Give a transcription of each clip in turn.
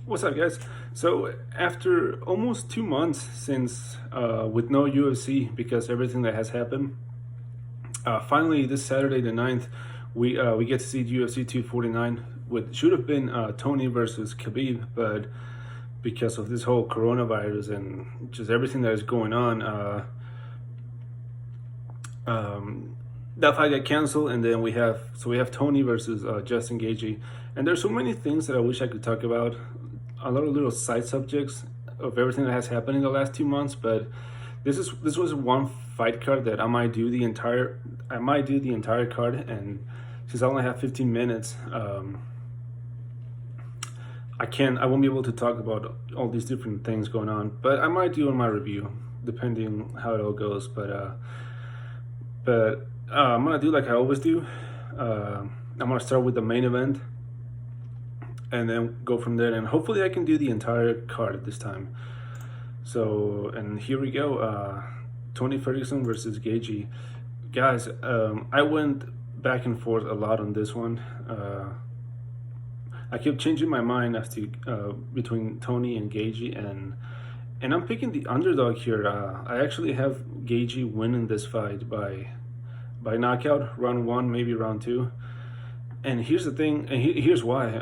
What's up, guys? So after almost 2 months since with no UFC because everything that has happened, finally this Saturday the 9th, we get to see UFC 249. What should have been Tony versus Khabib, but because of this whole coronavirus and just everything that is going on, that fight got canceled, and then we have Tony versus Justin Gaethje, and there's so many things that I wish I could talk about, a lot of little side subjects of everything that has happened in the last 2 months. But this was one fight card that I might do the entire card, and since I only have 15 minutes, I won't be able to talk about all these different things going on, but I might do in my review depending how it all goes. But I'm gonna do like I always do. I'm gonna start with the main event, and then go from there. And hopefully, I can do the entire card this time. So, and here we go. Tony Ferguson versus Gaethje. Guys, I went back and forth a lot on this one. I kept changing my mind as to between Tony and Gaethje, and I'm picking the underdog here. I actually have Gaethje winning this fight by knockout, round one, maybe round two. And here's the thing, and here's why.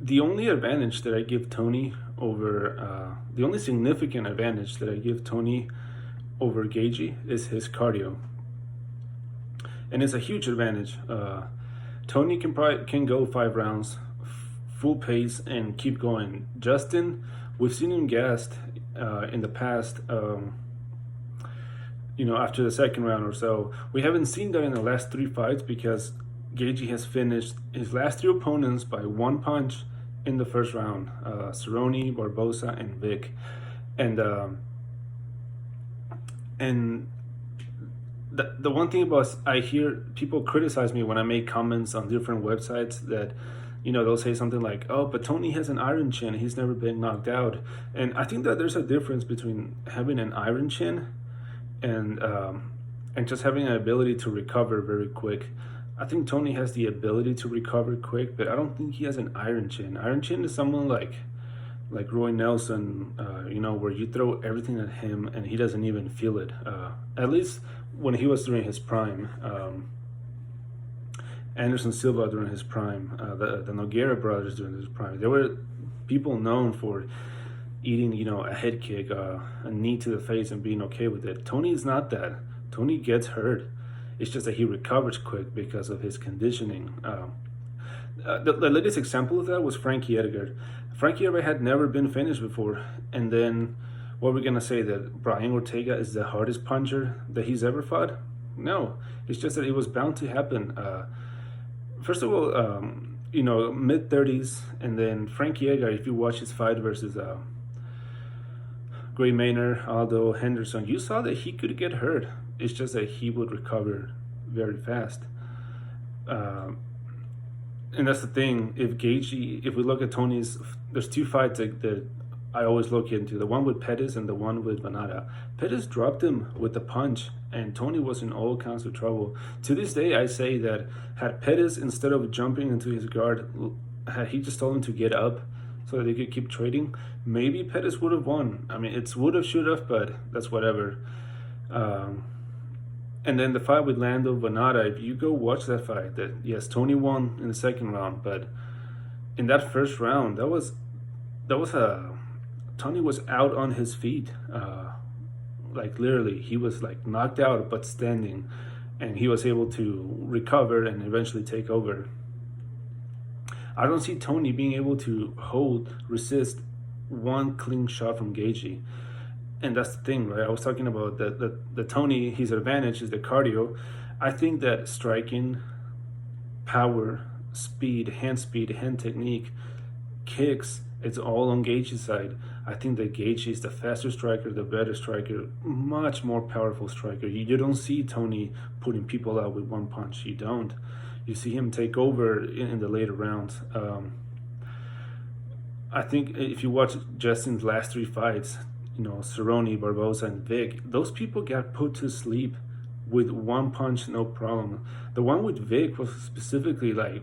The only advantage that I give Tony over, the only significant advantage that I give Tony over Gaethje is his cardio, and it's a huge advantage. Tony can go 5 rounds, full pace, and keep going. Justin, we've seen him gassed in the past. After the second round or so, we haven't seen that in the last three fights because Gaethje has finished his last three opponents by one punch in the first round: Cerrone, Barbosa, and Vic. And the one thing about, I hear people criticize me when I make comments on different websites that, they'll say something like, "Oh, but Tony has an iron chin. He's never been knocked out." And I think that there's a difference between having an iron chin and just having an ability to recover very quick. I think Tony has the ability to recover quick, but I don't think he has an iron chin. Iron chin is someone like Roy Nelson, where you throw everything at him and he doesn't even feel it. At least when he was during his prime. Anderson Silva during his prime, the Nogueira brothers during his prime. There were people known for eating, a head kick, a knee to the face, and being okay with it. Tony is not that. Tony gets hurt. It's just that he recovers quick because of his conditioning. The latest example of that was Frankie Edgar. Frankie Edgar had never been finished before, and then what we're gonna say, that Brian Ortega is the hardest puncher that he's ever fought? No, it's just that it was bound to happen. First of all, mid-30s, and then Frankie Edgar, if you watch his fight versus Gray Maynard, Aldo, Henderson, you saw that he could get hurt. It's just that he would recover very fast. And that's the thing. If we look at Tony's, there's two fights that I always look into: the one with Pettis and the one with Vanada. Pettis dropped him with a punch, and Tony was in all kinds of trouble. To this day, I say that had Pettis, instead of jumping into his guard, had he just told him to get up so that they could keep trading, maybe Pettis would have won. I mean, it's would have, should have, but that's whatever. And then the fight with Lando Vanada, if you go watch that fight, that yes, Tony won in the second round, but in that first round, Tony was out on his feet. Like literally, he was like knocked out but standing, and he was able to recover and eventually take over. I don't see Tony being able to resist one clean shot from Gaethje. And that's the thing, right? I was talking about the Tony, his advantage is the cardio. I think that striking, power, speed, hand technique, kicks, it's all on Gaethje's side. I think that Gaethje is the faster striker, the better striker, much more powerful striker. You don't see Tony putting people out with one punch. You don't. You see him take over in the later rounds. I think if you watch Justin's last three fights, Cerrone, Barbosa, and Vic, those people got put to sleep with one punch, no problem. The one with Vic was specifically like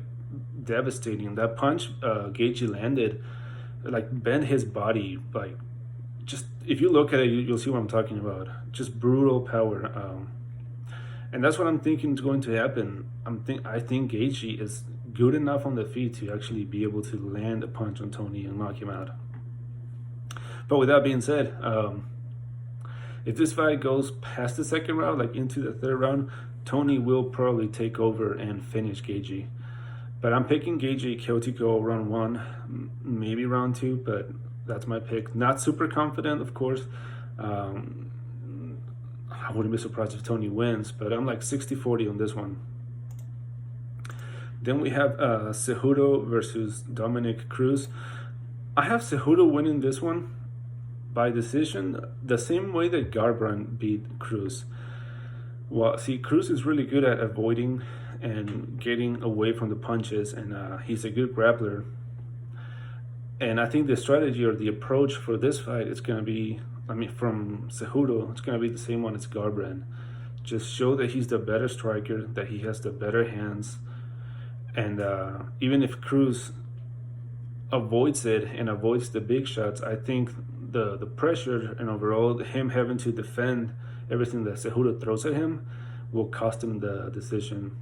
devastating. That punch Gaethje landed, like bend his body, like just if you look at it, you'll see what I'm talking about. Just brutal power, and that's what I'm thinking is going to happen. I think Gaethje is good enough on the feet to actually be able to land a punch on Tony and knock him out. But with that being said, if this fight goes past the second round, like into the third round, Tony will probably take over and finish Gaethje. But I'm picking Gaethje KO round 1, maybe round 2, but that's my pick. Not super confident, of course. I wouldn't be surprised if Tony wins, but I'm like 60-40 on this one. Then we have Cejudo versus Dominic Cruz. I have Cejudo winning this one by decision, the same way that Garbrandt beat Cruz. Well, see, Cruz is really good at avoiding and getting away from the punches, and he's a good grappler. And I think the strategy or the approach for this fight is going to be, from Cejudo, it's going to be the same one as Garbrandt. Just show that he's the better striker, that he has the better hands, and even if Cruz avoids it and avoids the big shots, I think the pressure and overall him having to defend everything that Cejudo throws at him will cost him the decision.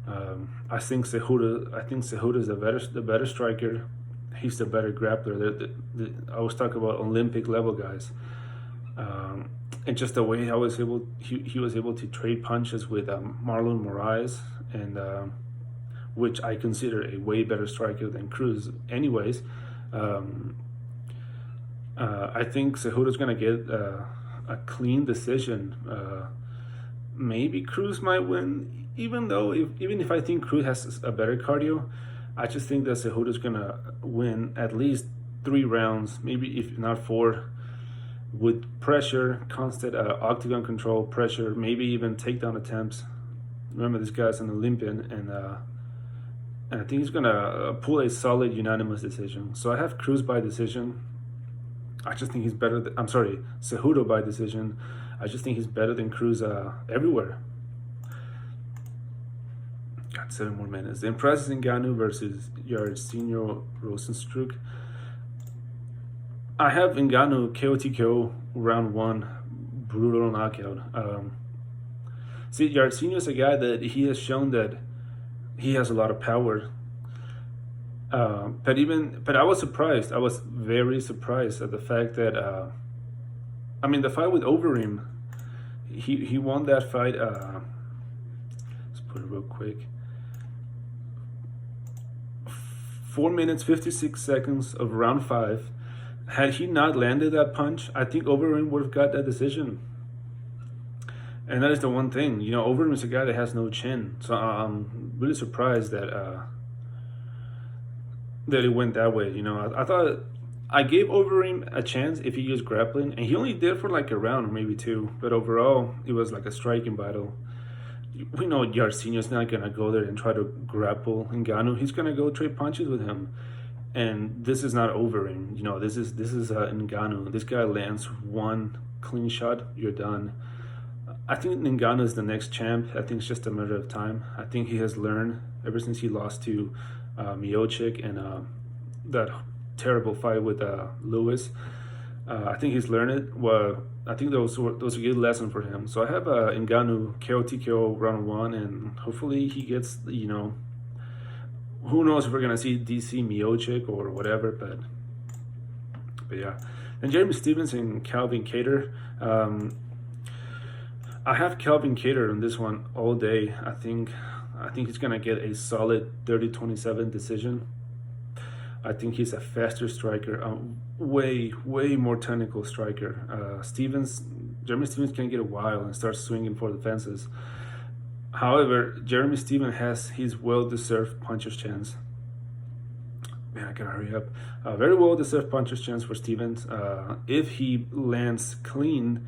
I think Cejudo is the better striker. He's the better grappler. I always talk about Olympic level guys, and just the way he was able to trade punches with Marlon Moraes, and which I consider a way better striker than Cruz. Anyways, I think Cejudo's gonna get a clean decision. Maybe Cruz might win, even if I think Cruz has a better cardio. I just think that Cejudo's gonna win at least 3 rounds, maybe if not 4, with pressure, constant octagon control, pressure, maybe even takedown attempts. Remember, this guy's an Olympian, and I think he's gonna pull a solid unanimous decision. So I have Cruz by decision. I just think he's better. Cejudo by decision. I just think he's better than Cruz everywhere. Got 7 more minutes. Then Francis Ngannou versus Jairzinho Rozenstruik. I have Ngannou KO round 1, brutal knockout. See, Jairzinho is a guy that he has shown that he has a lot of power. But I was surprised. I was very surprised at the fact that the fight with Overeem, he won that fight. Let's put it real quick. 4 minutes 56 seconds of round 5. Had he not landed that punch, I think Overeem would have got that decision. And that is the one thing, Overeem is a guy that has no chin. So I'm really surprised that it went that way. I thought I gave Overeem a chance if he used grappling, and he only did for like a round or maybe 2. But overall, it was like a striking battle. We know Jairzinho's not gonna go there and try to grapple Ngannou. He's gonna go trade punches with him, and this is not Overeem. This is Ngannou. This guy lands 1 clean shot, you're done. I think Ngannou is the next champ. I think it's just a matter of time. I think he has learned ever since he lost to Miocic and that terrible fight with Lewis. I think he's learned it. Well, I think those are a good lesson for him. So I have Ngannou KO round 1, and hopefully he gets, who knows if we're gonna see DC Miocic or whatever, but yeah. And Jeremy Stephens and Calvin Kattar. I have Calvin Kattar on this one all day. I think he's gonna get a solid 30-27 decision. I think he's a faster striker, way more technical striker. Jeremy Stephens can get wild and start swinging for the fences. However, Jeremy Stephens has his well-deserved puncher's chance. Man, I gotta hurry up. Very well-deserved puncher's chance for Stephens. If he lands clean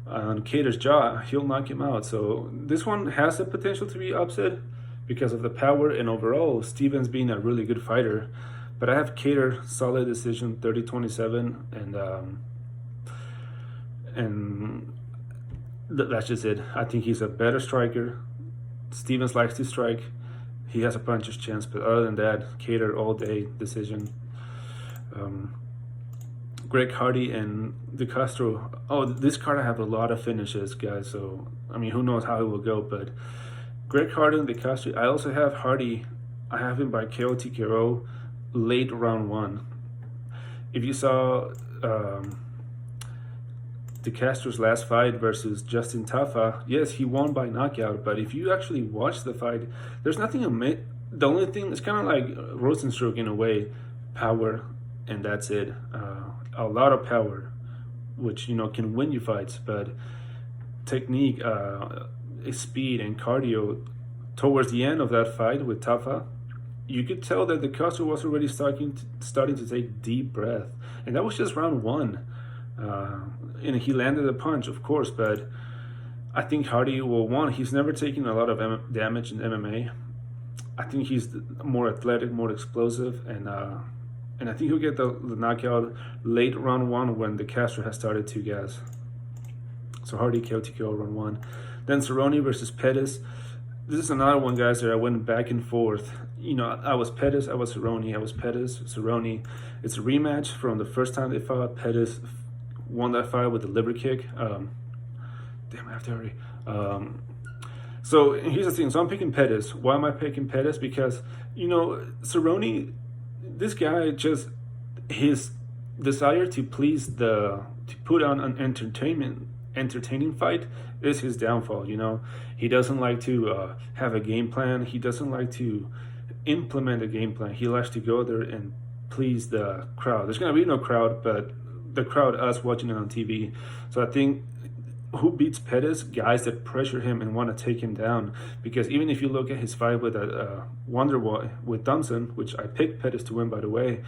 on Kattar's jaw, he'll knock him out. So this one has the potential to be upset because of the power and overall Stephens being a really good fighter. But I have Kattar solid decision 30-27, and that's just it. I think he's a better striker. Stephens likes to strike. He has a puncher's chance, but other than that, Kattar all day decision. Greg Hardy and De Castro. Oh, this card I have a lot of finishes, guys. So I mean, who knows how it will go? But Greg Hardy and De Castro. I also have Hardy. I have him by KO TKO late round one. If you saw De Castro's last fight versus Justin Tafa, yes, he won by knockout. But if you actually watch the fight, there's nothing. The only thing, it's kind of like Rosenstruck in a way, power, and that's it. A lot of power, which can win you fights, but technique, speed, and cardio. Towards the end of that fight with Tafa, you could tell that De Castro was already starting to take deep breath, and that was just round one. And he landed a punch, of course, but I think Hardy will win. He's never taken a lot of damage in MMA. I think he's more athletic, more explosive, and I think he'll get the knockout late round one when De Castro has started to gas. So Hardy KO TKO round one. Then Cerrone versus Pettis. This is another one, guys, that I went back and forth. I was Pettis, I was Cerrone, I was Pettis, Cerrone. It's a rematch from the first time they fought. Pettis won that fight with a liver kick. Damn, I have to hurry. So here's the thing. So I'm picking Pettis. Why am I picking Pettis? Because, Cerrone, this guy, just his desire to put on an entertaining fight is his downfall. He doesn't like to have a game plan. He doesn't like to implement a game plan. He likes to go there and please the crowd. There's going to be no crowd, but the crowd, us watching it on TV. So I think who beats Pettis? Guys that pressure him and want to take him down. Because even if you look at his fight with Wonder Boy, with Thompson, which I picked Pettis to win, by the way,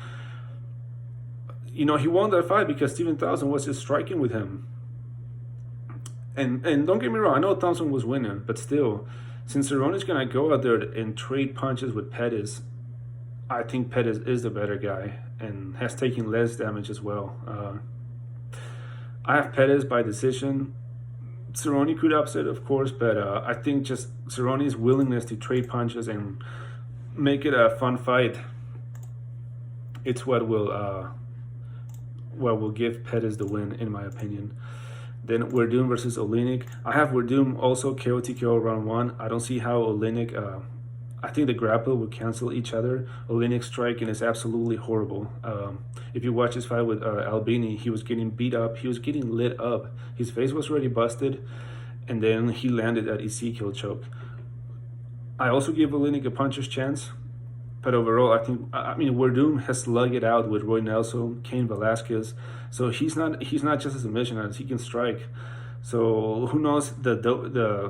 he won that fight because Stephen Thompson was just striking with him. And don't get me wrong, I know Thompson was winning, but still, since Cerrone's going to go out there and trade punches with Pettis, I think Pettis is the better guy and has taken less damage as well. I have Pettis by decision. Cerrone could upset, of course, but I think just Cerrone's willingness to trade punches and make it a fun fight, it's what will give Pettis the win, in my opinion. Then Werdum versus Oleinik. I have Werdum also KO TKO round one. I don't see how Oleinik. I think the grapple would cancel each other. Oleinik's striking is absolutely horrible. If you watch his fight with Albini, he was getting beat up. He was getting lit up. His face was already busted, and then he landed that Ezekiel choke. I also give Oleinik a puncher's chance, but overall, I mean, Werdum has slugged it out with Roy Nelson, Cain Velasquez. So he's not just a submission artist. He can strike. So who knows?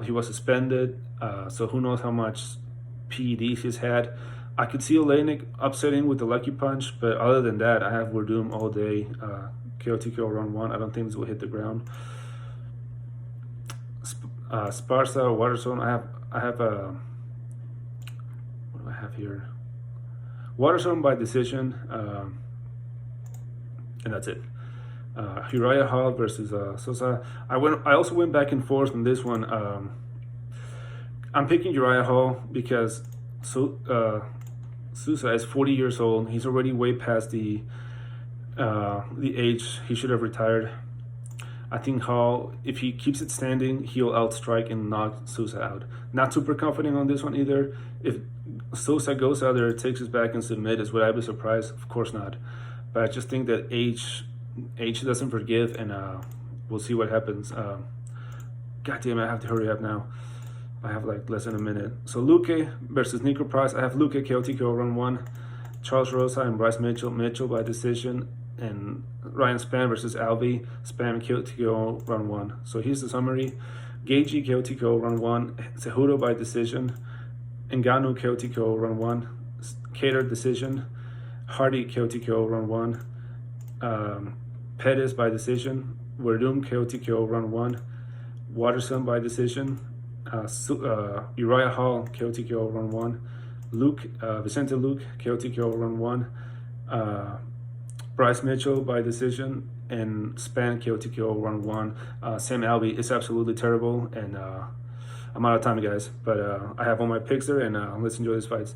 He was suspended. So who knows how much PEDs he's had. I could see Oleinik upsetting with the lucky punch, but other than that, I have Werdum all day. KO TKO round one. I don't think this will hit the ground. Sparsa, Waterzone. I have a. What do I have here? Waterzone by decision, and that's it. Uriah Hall versus Sosa. I also went back and forth on this one. I'm picking Uriah Hall because Sousa is 40 years old. He's already way past the age he should have retired. I think Hall, if he keeps it standing, he'll outstrike and knock Sousa out. Not super confident on this one either. If Sousa goes out there, takes his back and submits, would I be surprised? Of course not. But I just think that age doesn't forgive, and we'll see what happens. God damn it, I have to hurry up now. I have like less than a minute. So Luque versus Nico Price. I have Luque KO TKO round one. Charles Rosa and Bryce Mitchell by decision. And Ryan Spann versus Alvey. Spann KO TKO round one. So here's the summary. Gaethje KO TKO round one. Cejudo by decision. Ngannou KO TKO round one. Kattar decision. Hardy KO TKO round one. Pettis by decision. Werdum KO TKO round one. Waterson by decision. Uriah Hall KO TKO round one. Vicente Luque KO TKO round one. Bryce Mitchell by decision, and Spann KO TKO round one. Sam Alvey is absolutely terrible, and I'm out of time, guys. But I have all my picks there, and let's enjoy these fights.